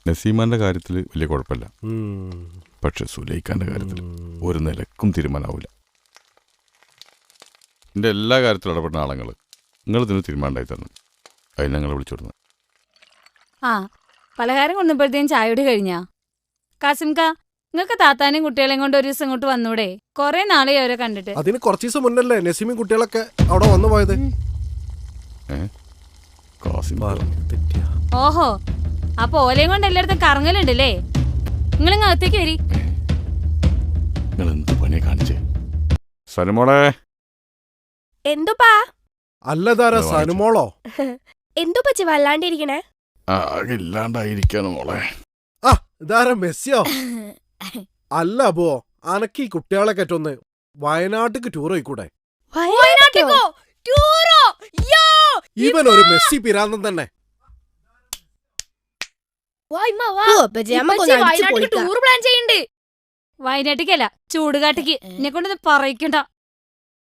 നസീമാന്റെ കാര്യത്തിൽ വലിയ കുഴപ്പമില്ല. പക്ഷെ സുലൈഖാന്റെ കാര്യത്തിൽ ഒരു നിലക്കും തീരുമാനമാവില്ല. എൻ്റെ എല്ലാ കാര്യത്തിലും ഇടപെടുന്ന ആളുകൾ നിങ്ങൾ ഇതിന് തീരുമാനം ഉണ്ടായി തരണം. അതിന് ഞങ്ങളെ വിളിച്ചോടുന്നത്. ആ പലഹാരം കൊണ്ടുമ്പോഴത്തേക്കും ചായയോട് കഴിഞ്ഞാ കാസിംക നിങ്ങൾക്ക് താത്താനും കുട്ടികളെയും കൊണ്ട് ഒരു ദിവസം ഇങ്ങോട്ട് വന്നൂടെ? കൊറേ നാളെ അവരെ കണ്ടിട്ട്. അതിന് കുറച്ച് ദിവസം മുന്നല്ലേ നസീമും കുട്ടികളൊക്കെ അവിടെ വന്നു പോയത്. ഓഹോ അപ്പൊ ഓലയും കൊണ്ട് എല്ലായിടത്തും കറങ്ങലുണ്ടല്ലേ? നിങ്ങളിങ്ങ് അകത്തേക്ക് വരി. നിങ്ങൾ എന്ത് പണിയെ കാണിച്ചേ? സനുമോളെ. എന്തുപ്പാ? അല്ലതാരാ സനുമോളോ? എന്തു പറ്റി വല്ലാണ്ടിരിക്കണേ? ഇല്ലാണ്ടായിരിക്കാണ് മോളെ. ആ ഇതാരാ മെസ്സിയോ? അല്ല അപ്പോ അനക്ക് ഈ കുട്ടികളെ കെട്ടൊന്ന് വയനാട്ടിക്ക് ടൂർ പോയിക്കൂടെ? ഇവൻ ഒരു മെസ്സി പിരാന്തൻ തന്നെ. വയനാട്ടിക്കല്ല ചൂടുകാട്ടിക്ക് എന്നെ കൊണ്ടൊന്ന് പറയിക്കണ്ട.